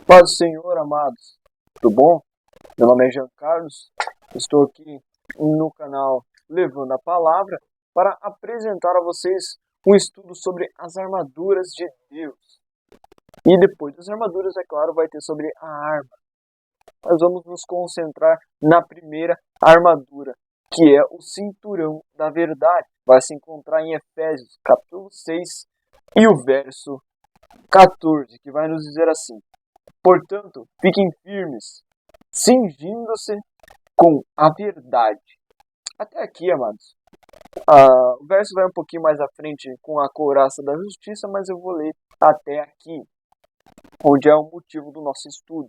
Paz do Senhor, amados. Tudo bom? Meu nome é Jean Carlos. Estou aqui no canal Levando a Palavra para apresentar a vocês um estudo sobre as armaduras de Deus. E depois das armaduras, é claro, vai ter sobre a arma. Nós vamos nos concentrar na primeira armadura, que é o cinturão da verdade. Vai se encontrar em Efésios, capítulo 6, e o verso 14, que vai nos dizer assim: portanto, fiquem firmes, cingindo-se com a verdade. Até aqui, amados. O verso vai um pouquinho mais à frente com a couraça da justiça, mas eu vou ler até aqui, onde é o motivo do nosso estudo.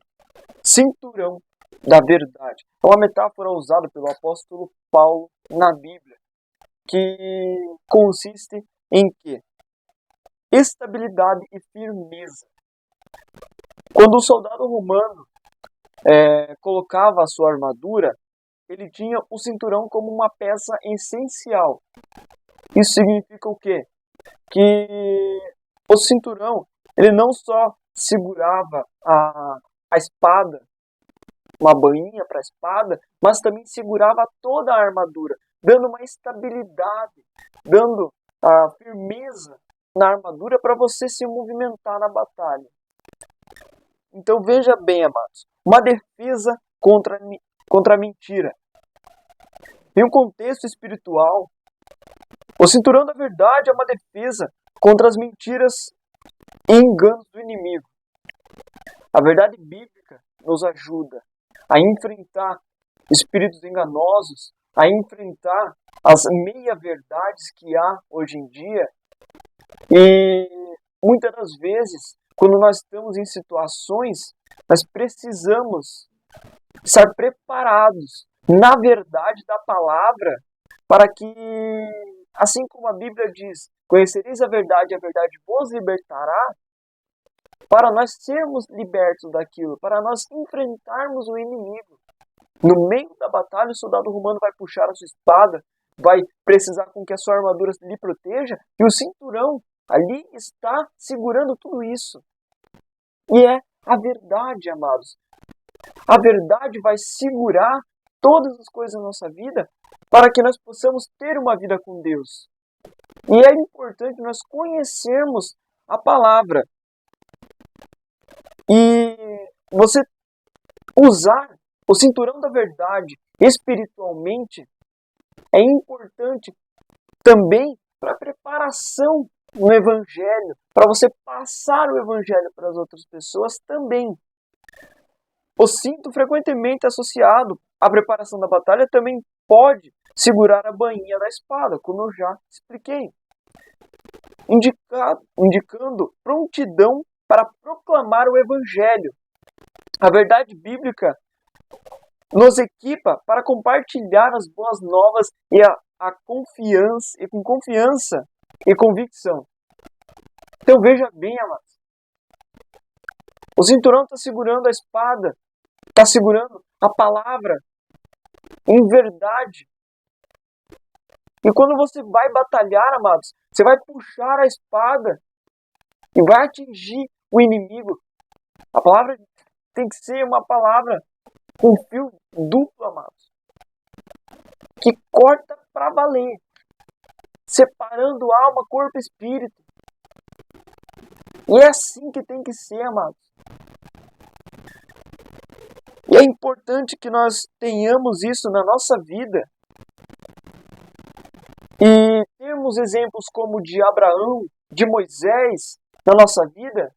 Cinturão da verdade. É uma metáfora usada pelo apóstolo Paulo na Bíblia, que consiste em quê? Estabilidade e firmeza. Quando o soldado romano colocava a sua armadura, ele tinha o cinturão como uma peça essencial. Isso significa o quê? Que o cinturão, ele não só segurava a espada, uma bainha para a espada, mas também segurava toda a armadura, dando uma estabilidade, dando a firmeza na armadura para você se movimentar na batalha. Então veja bem, amados, uma defesa contra a mentira. Em um contexto espiritual, o cinturão da verdade é uma defesa contra as mentiras e enganos do inimigo. A verdade bíblica nos ajuda a enfrentar espíritos enganosos, a enfrentar as meia-verdades que há hoje em dia. E muitas das vezes, quando nós estamos em situações, nós precisamos estar preparados na verdade da palavra, para que, assim como a Bíblia diz, conhecereis a verdade vos libertará, para nós sermos libertos daquilo, para nós enfrentarmos o inimigo. No meio da batalha, o soldado romano vai puxar a sua espada, vai precisar com que a sua armadura lhe proteja, e o cinturão ali está segurando tudo isso. E é a verdade, amados. A verdade vai segurar todas as coisas na nossa vida para que nós possamos ter uma vida com Deus. E é importante nós conhecermos a palavra. E você usar o cinturão da verdade espiritualmente é importante também para a preparação no Evangelho, para você passar o Evangelho para as outras pessoas também. O cinto, frequentemente associado à preparação da batalha, também pode segurar a bainha da espada, como eu já expliquei, indicando prontidão para proclamar o Evangelho. A verdade bíblica nos equipa para compartilhar as boas novas e com confiança e convicção. Então veja bem, amados. O cinturão está segurando a espada, está segurando a palavra em verdade. E quando você vai batalhar, amados, você vai puxar a espada e vai atingir o inimigo. A palavra tem que ser uma palavra com fio duplo, amados, que corta para valer, separando alma, corpo e espírito. E é assim que tem que ser, amados. E é importante que nós tenhamos isso na nossa vida. E temos exemplos como de Abraão, de Moisés na nossa vida,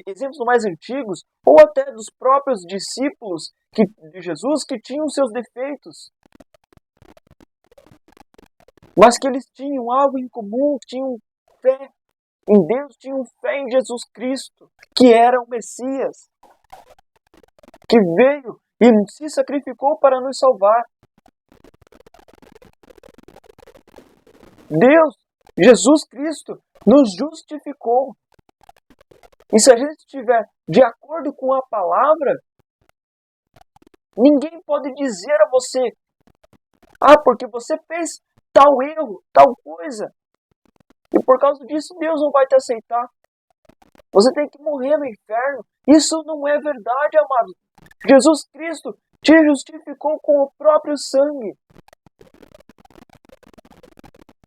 exemplos mais antigos, ou até dos próprios discípulos de Jesus que tinham seus defeitos, mas que eles tinham algo em comum, tinham fé em Deus, tinham fé em Jesus Cristo, que era o Messias, que veio e se sacrificou para nos salvar. Deus, Jesus Cristo, nos justificou. E se a gente estiver de acordo com a palavra, ninguém pode dizer a você: porque você fez tal erro, tal coisa, e por causa disso Deus não vai te aceitar. Você tem que morrer no inferno. Isso não é verdade, amados. Jesus Cristo te justificou com o próprio sangue.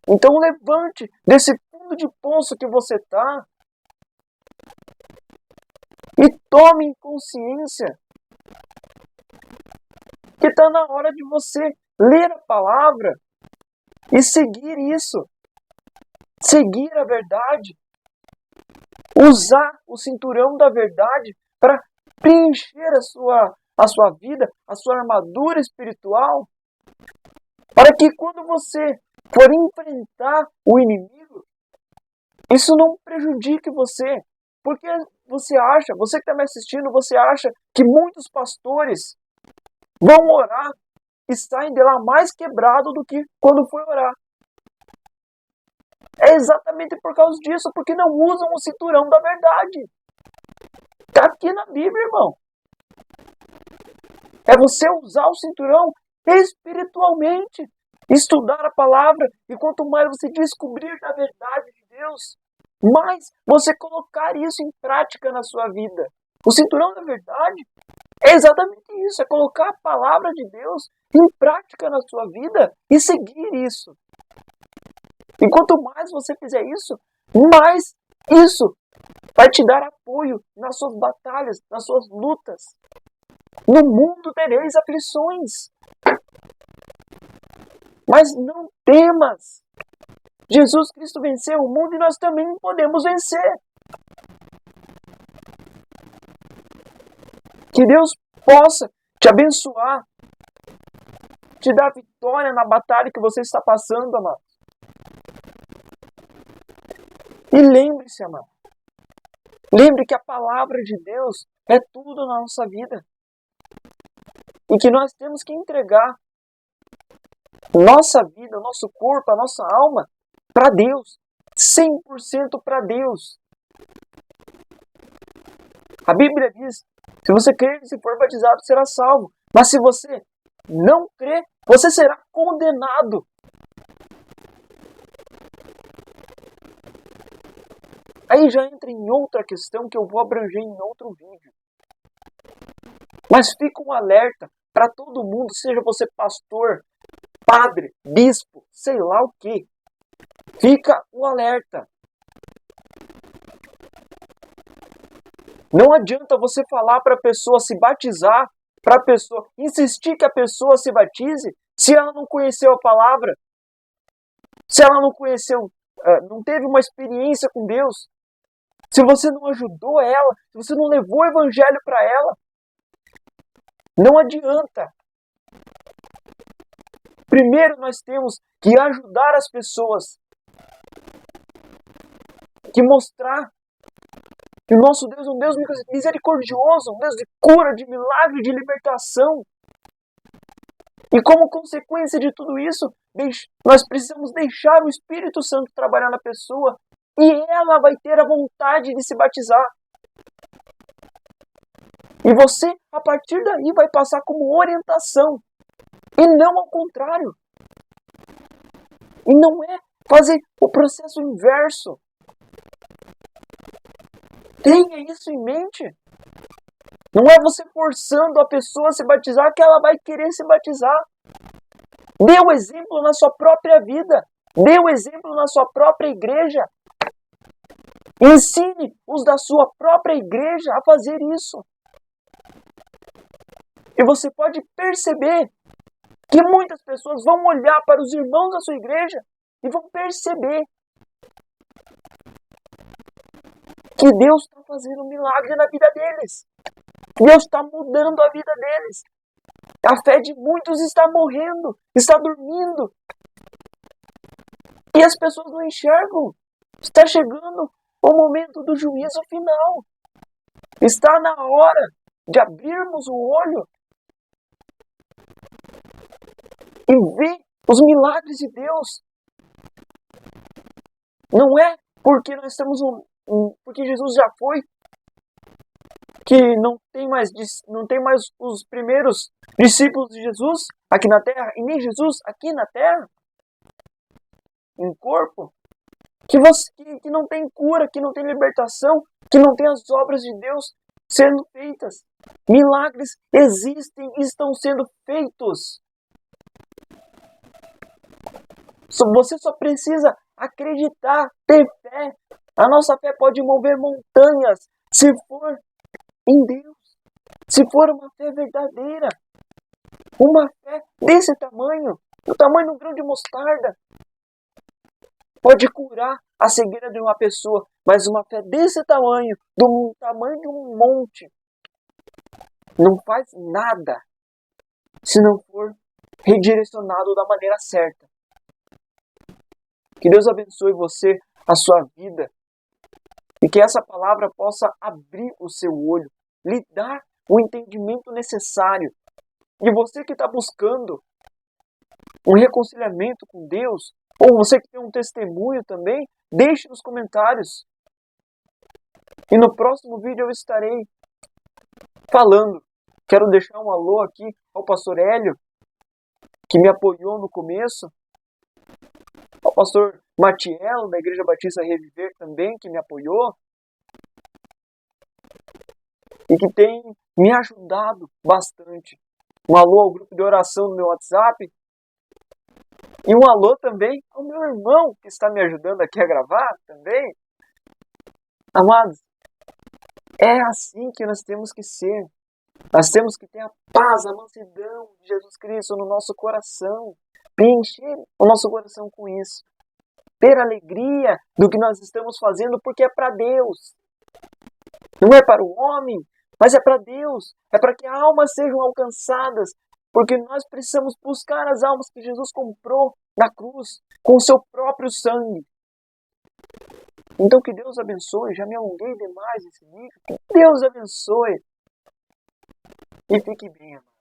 Então levante desse fundo de poço que você está e tome consciência que está na hora de você ler a palavra e seguir isso. Seguir a verdade. Usar o cinturão da verdade para preencher a sua vida, a sua armadura espiritual, para que quando você for enfrentar o inimigo, isso não prejudique você. Porque você que está me assistindo, você acha que muitos pastores vão orar e saem de lá mais quebrado do que quando foi orar. É exatamente por causa disso, porque não usam o cinturão da verdade. Está aqui na Bíblia, irmão. É você usar o cinturão espiritualmente, estudar a palavra, e quanto mais você descobrir da verdade de Deus, mais você colocar isso em prática na sua vida. O cinturão da verdade é exatamente isso, é colocar a palavra de Deus em prática na sua vida e seguir isso. E quanto mais você fizer isso, mais isso vai te dar apoio nas suas batalhas, nas suas lutas. No mundo tereis aflições, mas não temas. Jesus Cristo venceu o mundo e nós também podemos vencer. Que Deus possa te abençoar, te dar vitória na batalha que você está passando, amado. E lembre-se, amado. Lembre que a palavra de Deus é tudo na nossa vida. E que nós temos que entregar nossa vida, nosso corpo, a nossa alma para Deus. 100% para Deus. A Bíblia diz, se você crer e se for batizado, será salvo. Mas se você não crer, você será condenado. Aí já entra em outra questão que eu vou abranger em outro vídeo. Mas fica um alerta para todo mundo, seja você pastor, padre, bispo, sei lá o que. Fica um alerta. Não adianta você falar para a pessoa se batizar, para a pessoa insistir que a pessoa se batize, se ela não conheceu a palavra, se ela não conheceu, não teve uma experiência com Deus, se você não ajudou ela, se você não levou o evangelho para ela, não adianta. Primeiro nós temos que ajudar as pessoas, que mostrar que o nosso Deus é um Deus misericordioso, um Deus de cura, de milagre, de libertação. E como consequência de tudo isso, nós precisamos deixar o Espírito Santo trabalhar na pessoa e ela vai ter a vontade de se batizar. E você, a partir daí, vai passar como orientação e não ao contrário. E não é fazer o processo inverso. Tenha isso em mente. Não é você forçando a pessoa a se batizar que ela vai querer se batizar. Dê o exemplo na sua própria vida. Dê o exemplo na sua própria igreja. Ensine os da sua própria igreja a fazer isso. E você pode perceber que muitas pessoas vão olhar para os irmãos da sua igreja e vão perceber que Deus está fazendo um milagre na vida deles. Deus está mudando a vida deles. A fé de muitos está morrendo, está dormindo. E as pessoas não enxergam. Está chegando o momento do juízo final. Está na hora de abrirmos o olho e ver os milagres de Deus. Não é porque nós estamos porque Jesus já foi, que não tem mais os primeiros discípulos de Jesus aqui na terra, e nem Jesus aqui na terra, em corpo. que não tem cura, que não tem libertação, que não tem as obras de Deus sendo feitas. Milagres existem e estão sendo feitos. Você só precisa acreditar, ter fé. A nossa fé pode mover montanhas se for em Deus, se for uma fé verdadeira. Uma fé desse tamanho, do tamanho de um grão de mostarda, pode curar a cegueira de uma pessoa, mas uma fé desse tamanho, do tamanho de um monte, não faz nada se não for redirecionado da maneira certa. Que Deus abençoe você, a sua vida, e que essa palavra possa abrir o seu olho, lhe dar o entendimento necessário. E você que está buscando um reconciliamento com Deus, ou você que tem um testemunho também, deixe nos comentários. E no próximo vídeo eu estarei falando. Quero deixar um alô aqui ao pastor Hélio, que me apoiou no começo. Ao pastor Matiello, da Igreja Batista Reviver também, que me apoiou. E que tem me ajudado bastante. Um alô ao grupo de oração no meu WhatsApp. E um alô também ao meu irmão, que está me ajudando aqui a gravar também. Amados, é assim que nós temos que ser. Nós temos que ter a paz, a mansidão de Jesus Cristo no nosso coração. Preencher o nosso coração com isso. Ter alegria do que nós estamos fazendo, porque é para Deus. Não é para o homem, mas é para Deus. É para que almas sejam alcançadas. Porque nós precisamos buscar as almas que Jesus comprou na cruz, com o seu próprio sangue. Então que Deus abençoe. Já me alonguei demais nesse vídeo. Que Deus abençoe. E fique bem, amado.